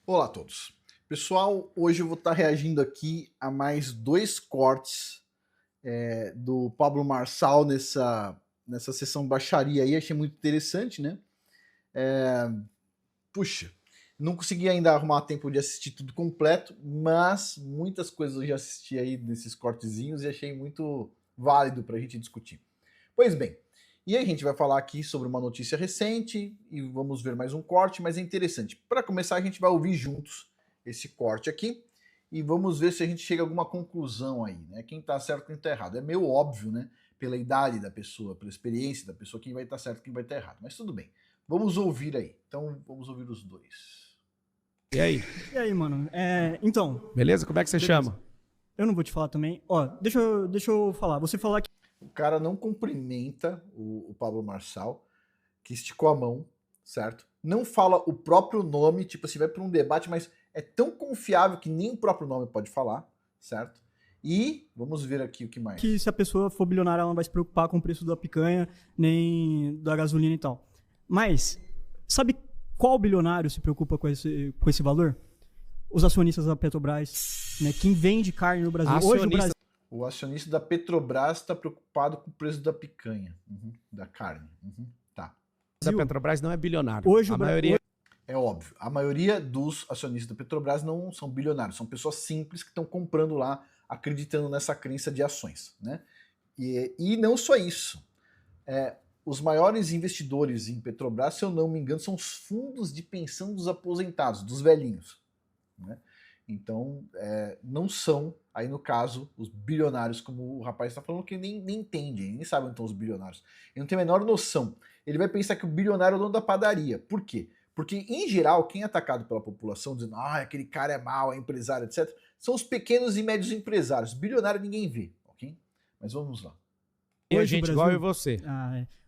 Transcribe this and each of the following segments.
Olá a todos. Pessoal, hoje eu vou estar reagindo aqui a mais dois cortes do Pablo Marçal nessa sessão baixaria aí. Achei muito interessante, né? Puxa, não consegui ainda arrumar tempo de assistir tudo completo, mas muitas coisas eu já assisti aí desses cortezinhos e achei muito válido para a gente discutir. Pois bem, e aí a gente vai falar aqui sobre uma notícia recente e vamos ver mais um corte, mas é interessante. Para começar, a gente vai ouvir juntos esse corte aqui e vamos ver se a gente chega a alguma conclusão aí, né? Quem tá certo e quem tá errado. É meio óbvio, né? Pela idade da pessoa, pela experiência da pessoa, quem vai estar certo e quem vai estar errado. Mas tudo bem. Vamos ouvir aí. Então, vamos ouvir os dois. E aí? E aí, mano? Então... Beleza? Como é que você chama? Eu não vou te falar também. Ó, deixa eu falar. Você falar que... O cara não cumprimenta o Pablo Marçal, que esticou a mão, certo? Não fala o próprio nome, tipo assim, vai para um debate, mas é tão confiável que nem o próprio nome pode falar, certo? E vamos ver aqui o que mais. Que se a pessoa for bilionária, ela não vai se preocupar com o preço da picanha, nem da gasolina e tal. Mas, sabe qual bilionário se preocupa com esse valor? Os acionistas da Petrobras, né? Quem vende carne no Brasil. Hoje o Brasil... O acionista da Petrobras está preocupado com o preço da picanha, da carne. Tá. A Petrobras não é bilionário. Hoje a maioria... É óbvio. A maioria dos acionistas da Petrobras não são bilionários. São pessoas simples que estão comprando lá, acreditando nessa crença de ações, né? E não só isso. Os maiores investidores em Petrobras, se eu não me engano, são os fundos de pensão dos aposentados, dos velhinhos, né? Então, não são, aí no caso, os bilionários, como o rapaz está falando, que nem entende, nem sabe onde estão os bilionários. Ele não tem a menor noção. Ele vai pensar que o bilionário é o dono da padaria. Por quê? Porque, em geral, quem é atacado pela população, dizendo aquele cara é mau, é empresário, etc., são os pequenos e médios empresários. Bilionário ninguém vê, ok? Mas vamos lá. Hoje gente Brasil... igual eu e você.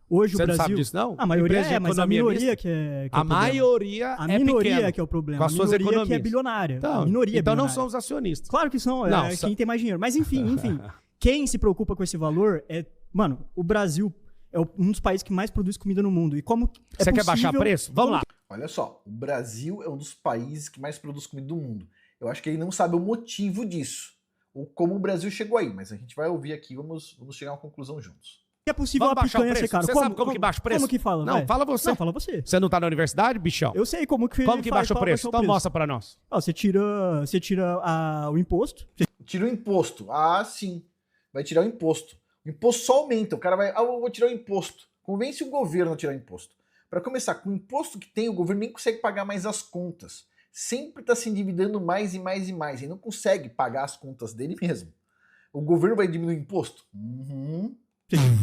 Hoje você o Brasil... não sabe disso, não? A maioria mas a minoria que é a maioria a minoria que é o problema. Com as suas economias. Que é bilionária. Então, a minoria então é não são os acionistas. Claro que são, não, quem tem mais dinheiro. Mas enfim. Quem se preocupa com esse valor é... Mano, o Brasil é um dos países que mais produz comida no mundo. E como você quer baixar preço? Vamos lá. Olha só, o Brasil é um dos países que mais produz comida do mundo. Eu acho que ele não sabe o motivo disso, ou como o Brasil chegou aí, mas a gente vai ouvir aqui, vamos chegar a uma conclusão juntos. É possível a picanha ser caro. Você sabe como que baixa o preço? Como que fala? Não, fala você. Não, fala você. Você não tá na universidade, bichão? Eu sei como que baixa o preço. Então mostra pra nós. Você tira o imposto. Tira o imposto. Sim. Vai tirar o imposto. O imposto só aumenta. O cara vai, eu vou tirar o imposto. Convence o governo a tirar o imposto. Para começar, com o imposto que tem, o governo nem consegue pagar mais as contas. Sempre está se endividando mais e mais e mais. E não consegue pagar as contas dele mesmo. O governo vai diminuir o imposto?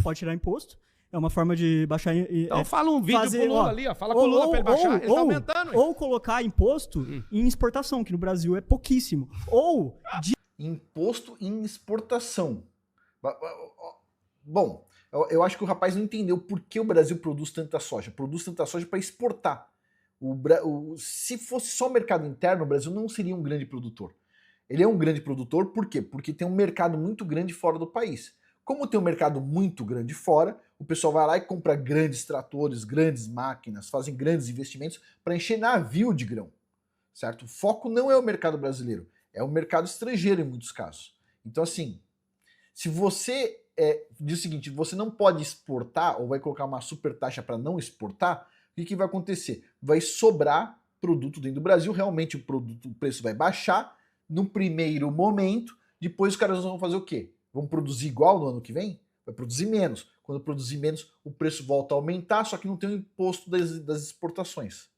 Pode tirar imposto. É uma forma de baixar... Então fala um vídeo pro Lula ali, ó. Fala com o Lula pra ele baixar. Ele tá aumentando. Ou colocar imposto em exportação, que no Brasil é pouquíssimo. Ou... Imposto em exportação. Bom... Eu acho que o rapaz não entendeu por que o Brasil produz tanta soja. Produz tanta soja para exportar. Se fosse só mercado interno, o Brasil não seria um grande produtor. Ele é um grande produtor, por quê? Porque tem um mercado muito grande fora do país. Como tem um mercado muito grande fora, o pessoal vai lá e compra grandes tratores, grandes máquinas, fazem grandes investimentos para encher navio de grão. Certo? O foco não é o mercado brasileiro, é o mercado estrangeiro em muitos casos. Então assim, se você... diz o seguinte, você não pode exportar ou vai colocar uma super taxa para não exportar, o que vai acontecer? Vai sobrar produto dentro do Brasil, realmente o preço vai baixar no primeiro momento, depois os caras vão fazer o quê? Vão produzir igual no ano que vem? Vai produzir menos. Quando produzir menos, o preço volta a aumentar, só que não tem o imposto das exportações.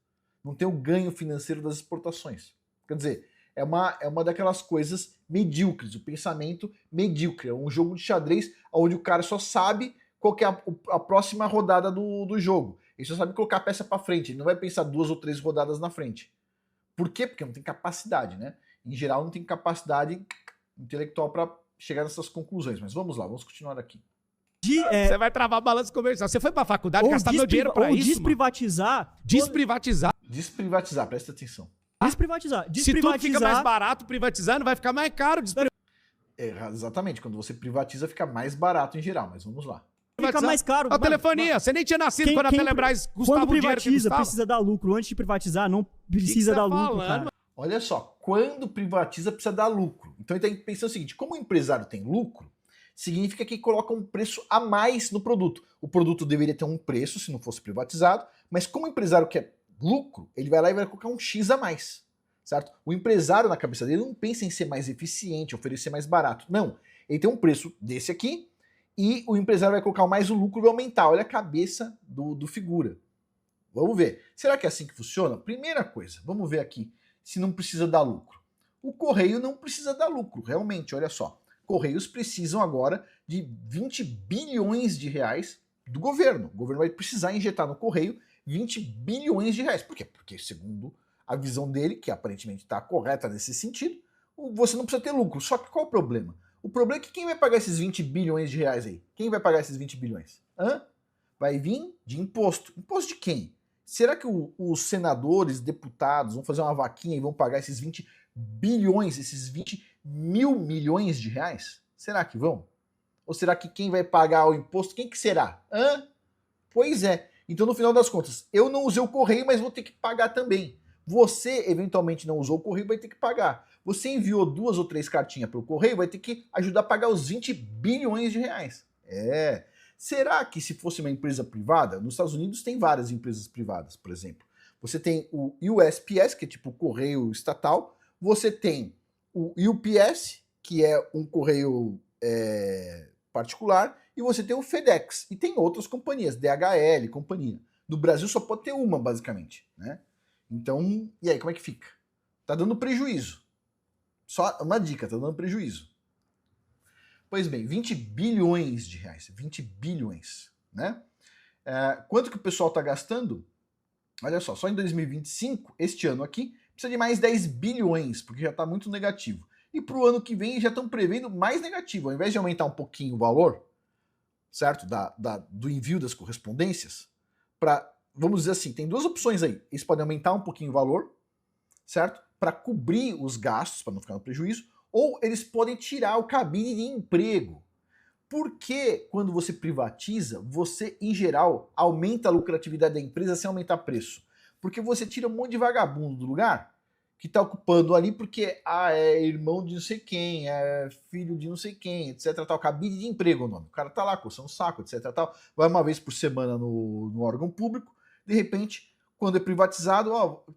Não tem o ganho financeiro das exportações. Quer dizer, é uma daquelas coisas medíocres, o pensamento medíocre. É um jogo de xadrez onde o cara só sabe qual que é a próxima rodada do jogo. Ele só sabe colocar a peça para frente, ele não vai pensar 2 ou 3 rodadas na frente. Por quê? Porque não tem capacidade, né? Em geral não tem capacidade intelectual para chegar nessas conclusões. Mas vamos lá, vamos continuar aqui. Você vai travar balanço comercial. Você foi pra faculdade gastar meu dinheiro pra isso, desprivatizar. Desprivatizar, presta atenção. Desprivatizar. Se tudo fica mais barato privatizando, vai ficar mais caro. Exatamente, quando você privatiza fica mais barato em geral, mas vamos lá. Fica mais caro. A telefonia, você nem tinha nascido quando a Telebrás custava o dinheiro que custava. Precisa dar lucro. Antes de privatizar, não precisa dar lucro, cara. Olha só, quando privatiza precisa dar lucro. Então ele está pensando o seguinte, como o empresário tem lucro, significa que coloca um preço a mais no produto. O produto deveria ter um preço se não fosse privatizado, mas como o empresário quer lucro, ele vai lá e vai colocar um X a mais, certo? O empresário na cabeça dele não pensa em ser mais eficiente, oferecer mais barato. Não, ele tem um preço desse aqui e o empresário vai colocar mais o lucro vai aumentar. Olha a cabeça do figura. Vamos ver. Será que é assim que funciona? Primeira coisa, vamos ver aqui se não precisa dar lucro. O Correio não precisa dar lucro, realmente, olha só. Correios precisam agora de 20 bilhões de reais do governo. O governo vai precisar injetar no Correio 20 bilhões de reais. Por quê? Porque, segundo a visão dele, que aparentemente está correta nesse sentido, você não precisa ter lucro. Só que qual o problema? O problema é que quem vai pagar esses 20 bilhões de reais aí? Quem vai pagar esses 20 bilhões? Vai vir de imposto. Imposto de quem? Será que os senadores, deputados vão fazer uma vaquinha e vão pagar esses 20 bilhões, esses 20 mil milhões de reais? Será que vão? Ou será que quem vai pagar o imposto, quem que será? Pois é. Então, no final das contas, eu não usei o correio, mas vou ter que pagar também. Você, eventualmente, não usou o correio, vai ter que pagar. Você enviou 2 ou 3 cartinhas para o correio, vai ter que ajudar a pagar os 20 bilhões de reais. Será que se fosse uma empresa privada, nos Estados Unidos tem várias empresas privadas, por exemplo. Você tem o USPS, que é tipo o correio estatal, você tem o UPS, que é um correio particular, e você tem o FedEx, e tem outras companhias, DHL, companhia. No Brasil só pode ter uma, basicamente, né? Então, e aí, como é que fica? Tá dando prejuízo. Só uma dica, tá dando prejuízo. Pois bem, 20 bilhões de reais, 20 bilhões, né? Quanto que o pessoal está gastando? Olha só em 2025, este ano aqui, precisa de mais 10 bilhões, porque já está muito negativo. E para o ano que vem já estão prevendo mais negativo. Ao invés de aumentar um pouquinho o valor, certo, do envio das correspondências, vamos dizer assim, tem 2 opções aí. Eles podem aumentar um pouquinho o valor, certo, para cobrir os gastos, para não ficar no prejuízo, ou eles podem tirar o cabide de emprego. Porque quando você privatiza, você, em geral, aumenta a lucratividade da empresa sem aumentar preço. Porque você tira um monte de vagabundo do lugar que está ocupando ali porque é irmão de não sei quem, é filho de não sei quem, etc. Tal. Cabide de emprego o nome. O cara tá lá coçando um saco, etc. Tal. Vai uma vez por semana no órgão público, de repente, quando é privatizado,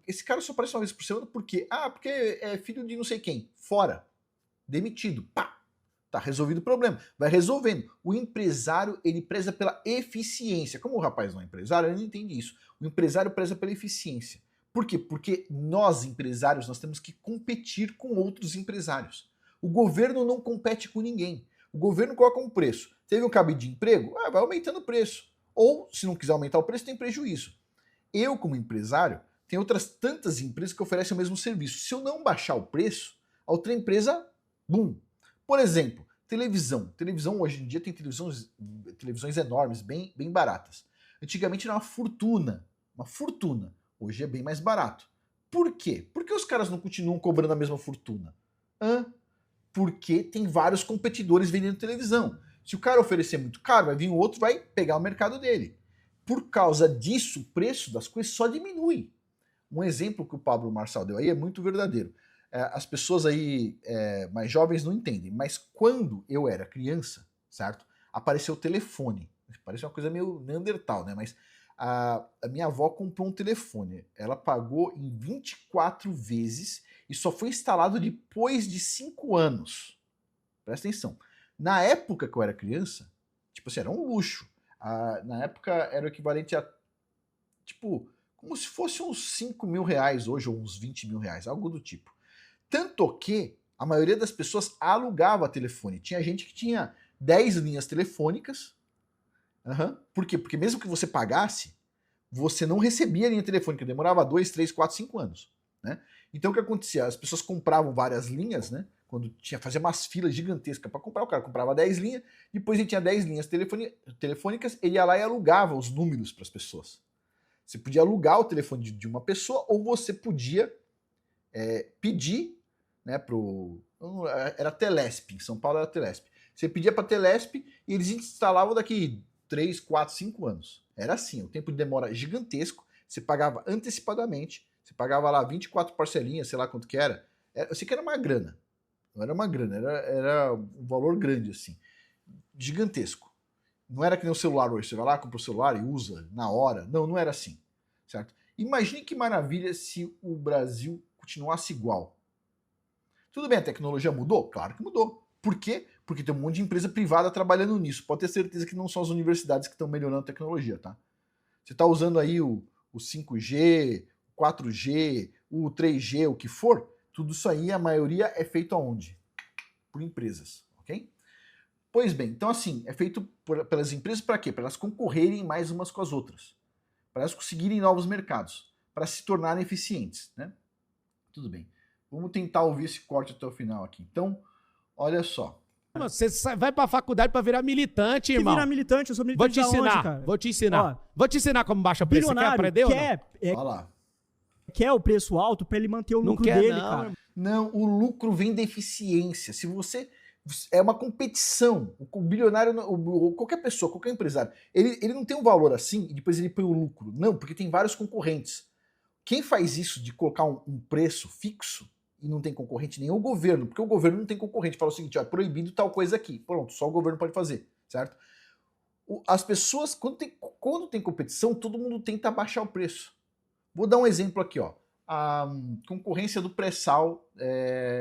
esse cara só aparece uma vez por semana, por quê? Porque é filho de não sei quem. Fora. Demitido. Pá! Tá resolvido o problema. Vai resolvendo. O empresário, ele preza pela eficiência. Como o rapaz não é empresário, ele não entende isso. O empresário preza pela eficiência. Por quê? Porque nós, empresários, nós temos que competir com outros empresários. O governo não compete com ninguém. O governo coloca um preço. Teve um cabide de emprego? Vai aumentando o preço. Ou, se não quiser aumentar o preço, tem prejuízo. Eu, como empresário, tenho outras tantas empresas que oferecem o mesmo serviço. Se eu não baixar o preço, a outra empresa, bum. Por exemplo, televisão. Televisão, hoje em dia, tem televisões enormes, bem baratas. Antigamente era uma fortuna. Uma fortuna. Hoje é bem mais barato. Por quê? Por que os caras não continuam cobrando a mesma fortuna? Porque tem vários competidores vendendo televisão. Se o cara oferecer muito caro, vai vir um outro, vai pegar o mercado dele. Por causa disso, o preço das coisas só diminui. Um exemplo que o Pablo Marçal deu aí é muito verdadeiro. As pessoas aí mais jovens não entendem, mas quando eu era criança, certo? Apareceu o telefone. Parece uma coisa meio neandertal, né? Mas a minha avó comprou um telefone. Ela pagou em 24 vezes e só foi instalado depois de 5 anos. Presta atenção. Na época que eu era criança, tipo assim, era um luxo. Na época era o equivalente a, tipo, como se fosse uns 5 mil reais hoje, ou uns 20 mil reais, algo do tipo. Tanto que a maioria das pessoas alugava telefone. Tinha gente que tinha 10 linhas telefônicas. Por quê? Porque mesmo que você pagasse, você não recebia a linha telefônica. Demorava 2, 3, 4, 5 anos. Né? Então o que acontecia? As pessoas compravam várias linhas, né? Quando fazia umas filas gigantescas para comprar, o cara comprava 10 linhas, depois ele tinha 10 linhas telefônicas, ele ia lá e alugava os números para as pessoas. Você podia alugar o telefone de uma pessoa, ou você podia pedir, né, era Telesp, em São Paulo era Telesp. Você pedia para Telesp e eles instalavam daqui 3, 4, 5 anos. Era assim, o tempo de demora gigantesco, você pagava antecipadamente, Você pagava lá 24 parcelinhas, sei lá quanto que era. Eu sei que era uma grana. Não era uma grana, era um valor grande, assim. Gigantesco. Não era que nem o celular hoje. Você vai lá, compra o celular e usa na hora. Não, não era assim. Certo? Imagine que maravilha se o Brasil continuasse igual. Tudo bem, a tecnologia mudou? Claro que mudou. Por quê? Porque tem um monte de empresa privada trabalhando nisso. Pode ter certeza que não são as universidades que estão melhorando a tecnologia, tá? Você está usando aí o 5G, o 4G, o 3G, o que for, tudo isso aí, a maioria é feito aonde? Por empresas, ok? Pois bem, então assim, é feito pelas empresas para quê? Para elas concorrerem mais umas com as outras. Para elas conseguirem novos mercados, para se tornarem eficientes, né? Tudo bem. Vamos tentar ouvir esse corte até o final aqui. Então, olha só. Você vai pra faculdade pra virar militante, irmão. Virar militante, eu sou militante. Vou te ensinar, onde, cara? vou te ensinar. Ó, vou te ensinar como baixa preço. Você quer aprender ou não? Olha lá. Quer o preço alto pra ele manter o lucro dele, cara. Não, o lucro vem da eficiência. Se você... É uma competição. O bilionário, qualquer pessoa, qualquer empresário, ele não tem um valor assim e depois ele põe o lucro. Não, porque tem vários concorrentes. Quem faz isso de colocar um preço fixo e não tem concorrente nem o governo, porque o governo não tem concorrente. Fala o seguinte, ó, é proibido tal coisa aqui. Pronto, só o governo pode fazer, certo? As pessoas, quando tem competição, todo mundo tenta baixar o preço. Vou dar um exemplo aqui, ó. A concorrência do pré-sal,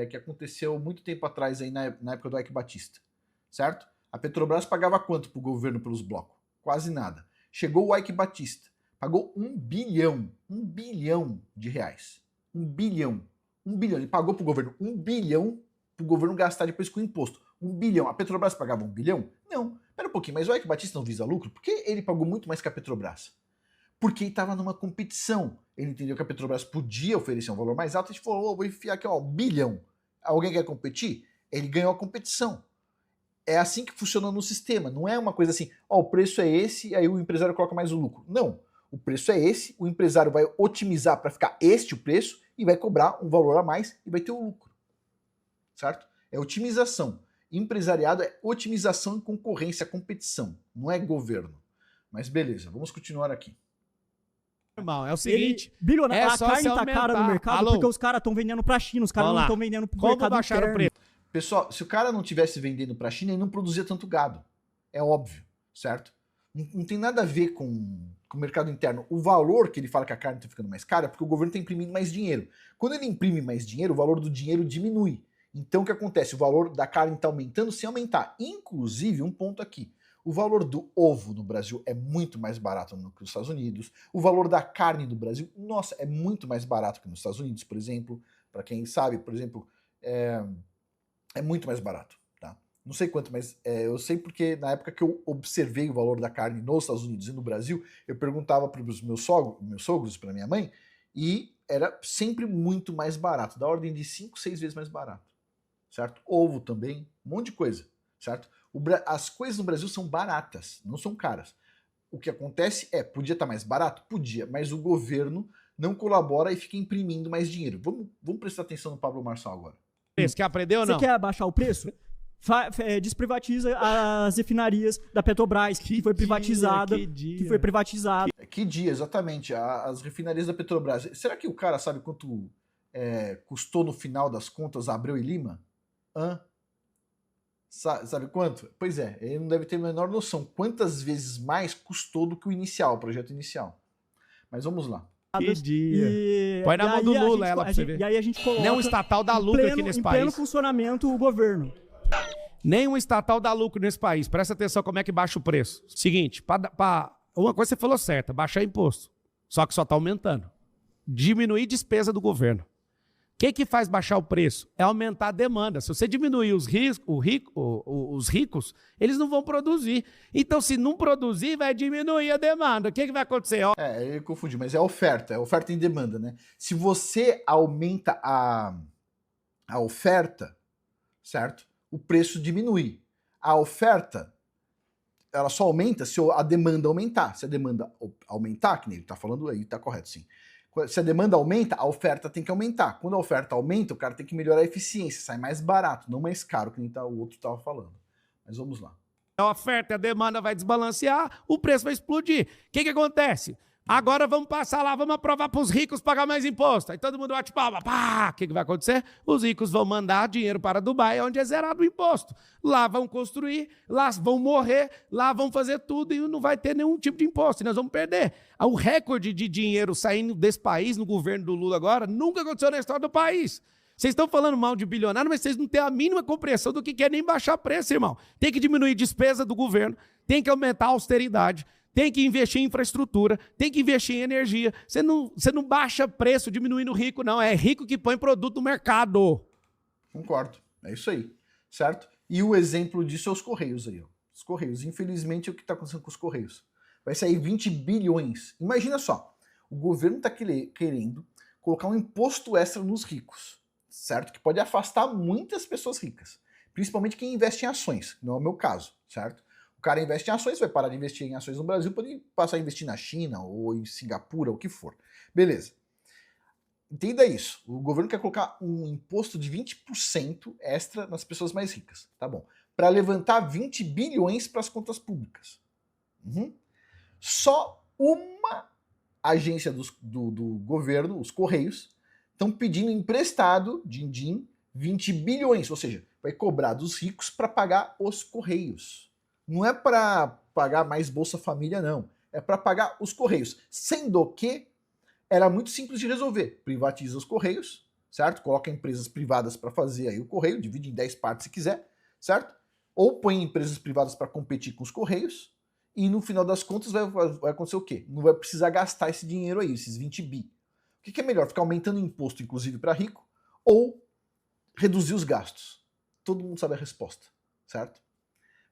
que aconteceu muito tempo atrás, aí na época do Eike Batista, certo? A Petrobras pagava quanto para o governo pelos blocos? Quase nada. Chegou o Eike Batista, pagou 1 bilhão de reais. 1 bilhão. 1 bilhão. Ele pagou para o governo 1 bilhão para o governo gastar depois com imposto. 1 bilhão. A Petrobras pagava 1 bilhão? Não. Espera um pouquinho, mas o Eike Batista não visa lucro? Por que ele pagou muito mais que a Petrobras? Porque ele estava numa competição. Ele entendeu que a Petrobras podia oferecer um valor mais alto, e a gente falou, vou enfiar aqui, ó, 1 bilhão. Alguém quer competir? Ele ganhou a competição. É assim que funciona no sistema. Não é uma coisa assim, ó, o preço é esse, aí o empresário coloca mais o lucro. Não. O preço é esse, o empresário vai otimizar para ficar este o preço e vai cobrar um valor a mais e vai ter o lucro. Certo? É otimização. Empresariado é otimização e concorrência, competição. Não é governo. Mas beleza, vamos continuar aqui. Irmão, é o seguinte... Bilionário, a carne tá cara no mercado porque os caras estão vendendo pra China, os caras não estão vendendo pro mercado baixar interno. o preço? Pessoal, se o cara não tivesse vendendo pra China, ele não produzia tanto gado. É óbvio, certo? Não tem nada a ver com o mercado interno. O valor que ele fala que a carne está ficando mais cara é porque o governo está imprimindo mais dinheiro. Quando ele imprime mais dinheiro, o valor do dinheiro diminui. Então o que acontece? O valor da carne está aumentando sem aumentar. Inclusive, um ponto aqui. O valor do ovo no Brasil é muito mais barato que nos Estados Unidos. O valor da carne no Brasil, nossa, é muito mais barato que nos Estados Unidos, por exemplo. Para quem sabe, por exemplo, é muito mais barato. Tá? Não sei quanto, mas eu sei porque na época que eu observei o valor da carne nos Estados Unidos e no Brasil, eu perguntava para os meus sogros, para minha mãe, e era sempre muito mais barato, da ordem de 5, 6 vezes mais barato. Certo? Ovo também, um monte de coisa. Certo? As coisas no Brasil são baratas, não são caras. O que acontece podia estar mais barato? Podia, mas o governo não colabora e fica imprimindo mais dinheiro. Vamos prestar atenção no Pablo Marçal agora. Você quer aprender ou não? Você quer abaixar o preço? Desprivatiza as refinarias da Petrobras, que foi privatizada. Que foi privatizada. Que dia, exatamente. As refinarias da Petrobras. Será que o cara sabe quanto custou no final das contas Abreu e Lima? Sabe quanto? Pois é, ele não deve ter a menor noção quantas vezes mais custou do que o inicial, o projeto inicial. Mas vamos lá. Que dia. Põe na mão do Lula ela pra você ver. E aí a gente coloca... Nem um estatal dá lucro aqui nesse país. Em pleno funcionamento o governo. Nenhum estatal dá lucro nesse país. Presta atenção como é que baixa o preço. Seguinte, uma coisa você falou certa, baixar imposto. Só que só está aumentando. Diminuir despesa do governo. O que faz baixar o preço? É aumentar a demanda. Se você diminuir os ricos, eles não vão produzir. Então, se não produzir, vai diminuir a demanda. O que vai acontecer? Eu confundi, mas é oferta em demanda, né? Se você aumenta a oferta, certo? O preço diminui. A oferta, ela só aumenta se a demanda aumentar. Se a demanda aumentar, que nem ele está falando aí, está correto, sim. Se a demanda aumenta, a oferta tem que aumentar. Quando a oferta aumenta, o cara tem que melhorar a eficiência, sai mais barato, não mais caro, que nem o outro estava falando. Mas vamos lá. A oferta e a demanda vai desbalancear, o preço vai explodir. O que acontece? Agora vamos passar lá, vamos aprovar para os ricos pagar mais imposto. Aí todo mundo bate palma. Pá! O que vai acontecer? Os ricos vão mandar dinheiro para Dubai, onde é zerado o imposto. Lá vão construir, lá vão morrer, lá vão fazer tudo e não vai ter nenhum tipo de imposto. E nós vamos perder. O recorde de dinheiro saindo desse país, no governo do Lula agora, nunca aconteceu na história do país. Vocês estão falando mal de bilionário, mas vocês não têm a mínima compreensão do que é nem baixar preço, irmão. Tem que diminuir despesa do governo, tem que aumentar a austeridade, tem que investir em infraestrutura, tem que investir em energia. Você não baixa preço diminuindo o rico, não. É rico que põe produto no mercado. Concordo. É isso aí. Certo? E o exemplo disso é os Correios aí. Ó. Os Correios. Infelizmente, é o que está acontecendo com os Correios. Vai sair 20 bilhões. Imagina só. O governo está querendo colocar um imposto extra nos ricos. Certo? Que pode afastar muitas pessoas ricas. Principalmente quem investe em ações. Não é o meu caso. Certo? O cara investe em ações, vai parar de investir em ações no Brasil, pode passar a investir na China ou em Singapura, o que for. Beleza. Entenda isso. O governo quer colocar um imposto de 20% extra nas pessoas mais ricas. Tá bom. Para levantar 20 bilhões para as contas públicas. Só uma agência do governo, os Correios, estão pedindo emprestado, din-din, 20 bilhões. Ou seja, vai cobrar dos ricos para pagar os Correios. Não é para pagar mais Bolsa Família, não. É para pagar os Correios. Sendo que era muito simples de resolver. Privatiza os Correios, certo? Coloca empresas privadas para fazer aí o Correio, divide em 10 partes se quiser, certo? Ou põe empresas privadas para competir com os Correios e no final das contas vai acontecer o quê? Não vai precisar gastar esse dinheiro aí, esses 20 bi. O que é melhor? Ficar aumentando o imposto, inclusive, para rico ou reduzir os gastos? Todo mundo sabe a resposta, certo?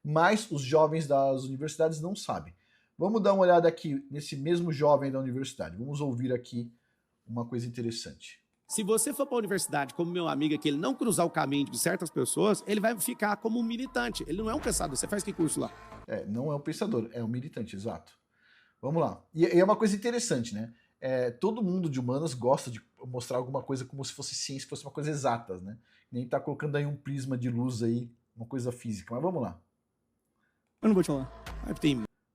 Mas os jovens das universidades não sabem. Vamos dar uma olhada aqui nesse mesmo jovem da universidade. Vamos ouvir aqui uma coisa interessante. Se você for para a universidade como meu amigo aqui, ele não cruzar o caminho de certas pessoas, ele vai ficar como um militante. Ele não é um pensador. Você faz que curso lá? Não é um pensador, é um militante, exato. Vamos lá. E é uma coisa interessante, né? Todo mundo de humanas gosta de mostrar alguma coisa como se fosse ciência, fosse uma coisa exata, né? Nem tá colocando aí um prisma de luz aí, uma coisa física. Mas vamos lá. Eu não vou te falar.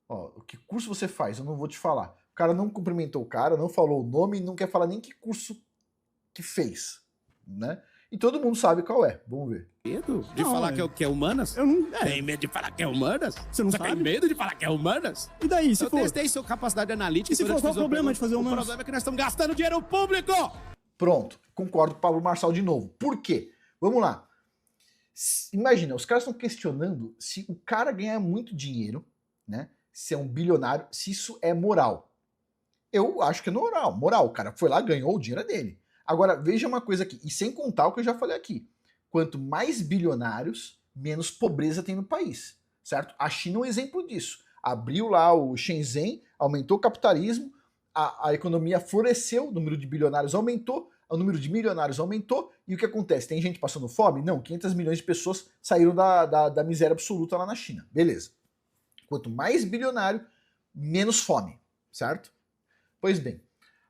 Ó, que curso você faz? Eu não vou te falar. O cara não cumprimentou o cara, não falou o nome e não quer falar nem que curso que fez, né? E todo mundo sabe qual é. Vamos ver. Medo de falar que é humanas? Eu não... Tem medo de falar que é humanas? Você não sabe? Tem medo de falar que é humanas? E daí, se eu for? testei sua capacidade analítica. E se for, qual o problema de fazer humanas? O problema é que nós estamos gastando dinheiro público! Pronto. Concordo com o Pablo Marçal de novo. Por quê? Vamos lá. Imagina, os caras estão questionando se o cara ganhar muito dinheiro, né? Se é um bilionário, se isso é moral. Eu acho que é moral. O cara foi lá, ganhou o dinheiro dele. Agora, veja uma coisa aqui, e sem contar o que eu já falei aqui. Quanto mais bilionários, menos pobreza tem no país, certo? A China é um exemplo disso. Abriu lá o Shenzhen, aumentou o capitalismo, a economia floresceu, o número de bilionários aumentou, o número de milionários aumentou, e o que acontece? Tem gente passando fome? Não, 500 milhões de pessoas saíram da miséria absoluta lá na China. Beleza. Quanto mais bilionário, menos fome, certo? Pois bem.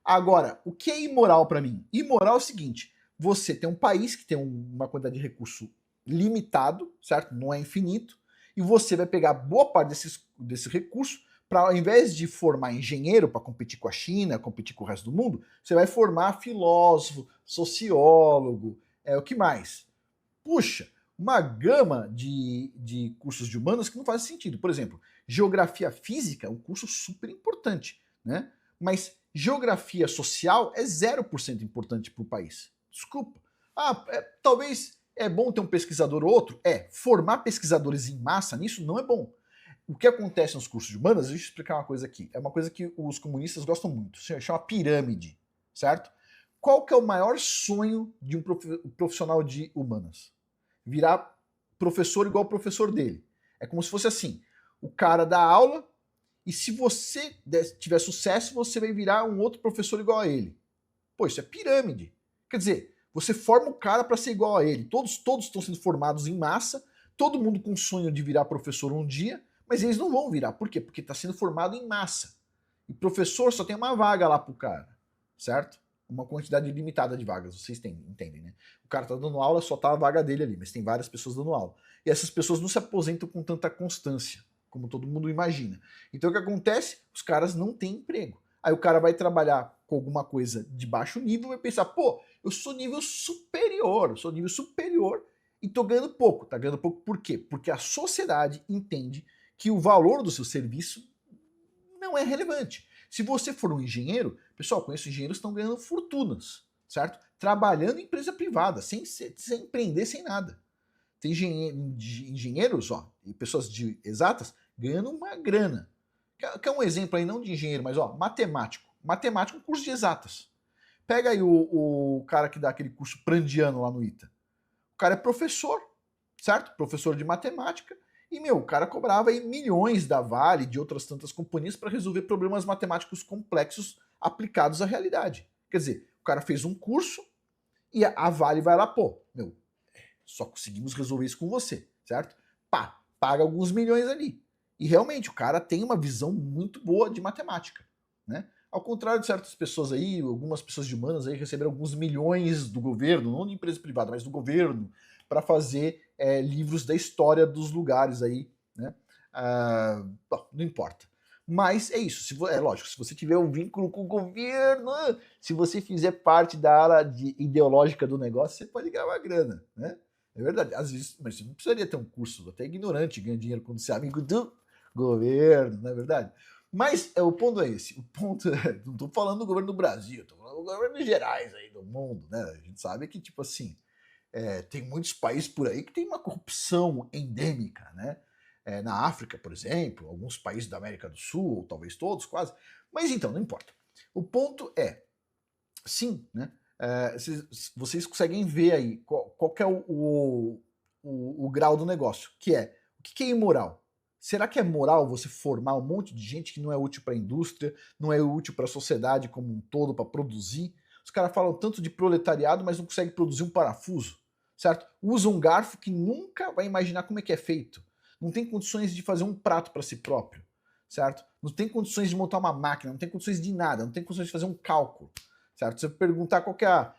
Agora, o que é imoral para mim? Imoral é o seguinte, você tem um país que tem uma quantidade de recurso limitado, certo? Não é infinito, e você vai pegar boa parte desse recurso para, ao invés de formar engenheiro para competir com a China, competir com o resto do mundo, você vai formar filósofo, sociólogo, o que mais? Puxa, uma gama de cursos de humanas que não faz sentido. Por exemplo, geografia física é um curso super importante, né? Mas geografia social é 0% importante para o país. Desculpa. Talvez é bom ter um pesquisador ou outro. Formar pesquisadores em massa nisso não é bom. O que acontece nos cursos de humanas, deixa eu explicar uma coisa aqui. É uma coisa que os comunistas gostam muito. Se chama pirâmide, certo? Qual que é o maior sonho de um profissional de humanas? Virar professor igual o professor dele. É como se fosse assim. O cara dá aula e se você tiver sucesso, você vai virar um outro professor igual a ele. Pô, isso é pirâmide. Quer dizer, você forma o cara para ser igual a ele. Todos estão sendo formados em massa, todo mundo com o sonho de virar professor um dia, mas eles não vão virar. Por quê? Porque está sendo formado em massa. E professor só tem uma vaga lá pro cara, certo? Uma quantidade limitada de vagas, vocês entendem, né? O cara tá dando aula, só tá a vaga dele ali, mas tem várias pessoas dando aula. E essas pessoas não se aposentam com tanta constância, como todo mundo imagina. Então o que acontece? Os caras não têm emprego. Aí o cara vai trabalhar com alguma coisa de baixo nível e vai pensar, pô, eu sou nível superior, e tô ganhando pouco. Tá ganhando pouco por quê? Porque a sociedade entende que o valor do seu serviço não é relevante. Se você for um engenheiro, pessoal, conheço engenheiros que estão ganhando fortunas, certo? Trabalhando em empresa privada, sem empreender, sem nada. Tem engenheiros, ó, e pessoas de exatas ganhando uma grana. Quer um exemplo aí, não de engenheiro, mas ó, matemático. Matemático é um curso de exatas. Pega aí o cara que dá aquele curso prandiano lá no ITA. O cara é professor, certo? Professor de matemática. E, o cara cobrava aí milhões da Vale e de outras tantas companhias para resolver problemas matemáticos complexos aplicados à realidade. Quer dizer, o cara fez um curso e a Vale vai lá, pô, só conseguimos resolver isso com você, certo? Pá, paga alguns milhões ali. E realmente, o cara tem uma visão muito boa de matemática, né? Ao contrário de certas pessoas aí, algumas pessoas de humanas aí receberam alguns milhões do governo, não de empresa privada, mas do governo, para fazer livros da história dos lugares aí, né? Bom, não importa. Mas é isso, é lógico, se você tiver um vínculo com o governo, se você fizer parte da ala ideológica do negócio, você pode ganhar uma grana, né? É verdade, às vezes, mas você não precisaria ter um curso, até ignorante ganha dinheiro quando você é amigo do governo, não é verdade? Mas o ponto é esse, não estou falando do governo do Brasil, estou falando do governo gerais aí do mundo, né? A gente sabe que, tipo assim, tem muitos países por aí que tem uma corrupção endêmica, né? Na África, por exemplo, alguns países da América do Sul, ou talvez todos quase, mas então, não importa. O ponto é, sim, né? Vocês conseguem ver aí qual que é o grau do negócio, que é, o que é imoral? Será que é moral você formar um monte de gente que não é útil para a indústria, não é útil para a sociedade como um todo, para produzir? Os caras falam tanto de proletariado, mas não conseguem produzir um parafuso, certo? Usa um garfo que nunca vai imaginar como é que é feito. Não tem condições de fazer um prato para si próprio, certo? Não tem condições de montar uma máquina, não tem condições de nada, não tem condições de fazer um cálculo, certo? Se você perguntar qual que é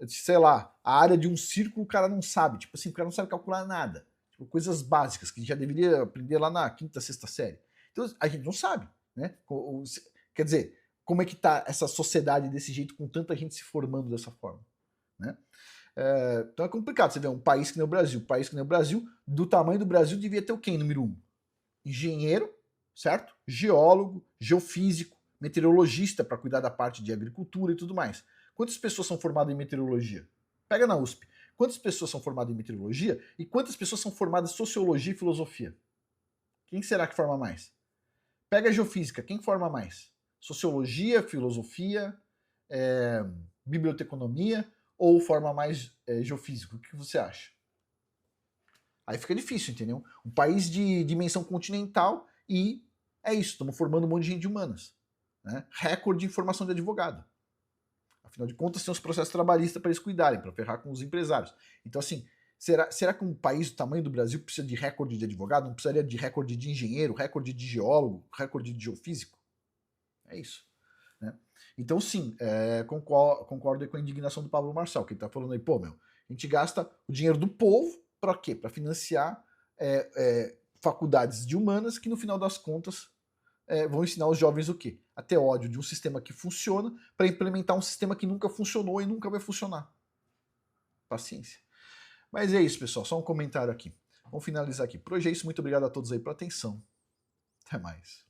sei lá, a área de um círculo, o cara não sabe. Tipo assim, o cara não sabe calcular nada. Tipo, coisas básicas que já deveria aprender lá na quinta, sexta série. Então a gente não sabe, né? Quer dizer, como é que tá essa sociedade desse jeito com tanta gente se formando dessa forma, né? Então é complicado. Você vê um país que nem o Brasil. Um país que nem o Brasil, do tamanho do Brasil, devia ter o quê, número 1? Engenheiro, certo? Geólogo, geofísico, meteorologista para cuidar da parte de agricultura e tudo mais. Quantas pessoas são formadas em meteorologia? Pega na USP. Quantas pessoas são formadas em meteorologia e quantas pessoas são formadas em sociologia e filosofia? Quem será que forma mais? Pega a geofísica. Quem forma mais? Sociologia, filosofia, biblioteconomia ou forma mais geofísico? O que você acha? Aí fica difícil, entendeu? Um país de dimensão continental e é isso, estamos formando um monte de gente de humanas. Né? Recorde de formação de advogado. Afinal de contas, tem os processos trabalhistas para eles cuidarem, para ferrar com os empresários. Então, assim, será que um país do tamanho do Brasil precisa de recorde de advogado? Não precisaria de recorde de engenheiro, recorde de geólogo, recorde de geofísico? É isso. Né? Então, sim, concordo com a indignação do Pablo Marçal, que ele está falando aí, pô, a gente gasta o dinheiro do povo para quê? Para financiar faculdades de humanas que, no final das contas, vão ensinar os jovens o quê? A ter ódio de um sistema que funciona para implementar um sistema que nunca funcionou e nunca vai funcionar. Paciência. Mas é isso, pessoal. Só um comentário aqui. Vamos finalizar aqui. Por hoje é isso. Muito obrigado a todos aí pela atenção. Até mais.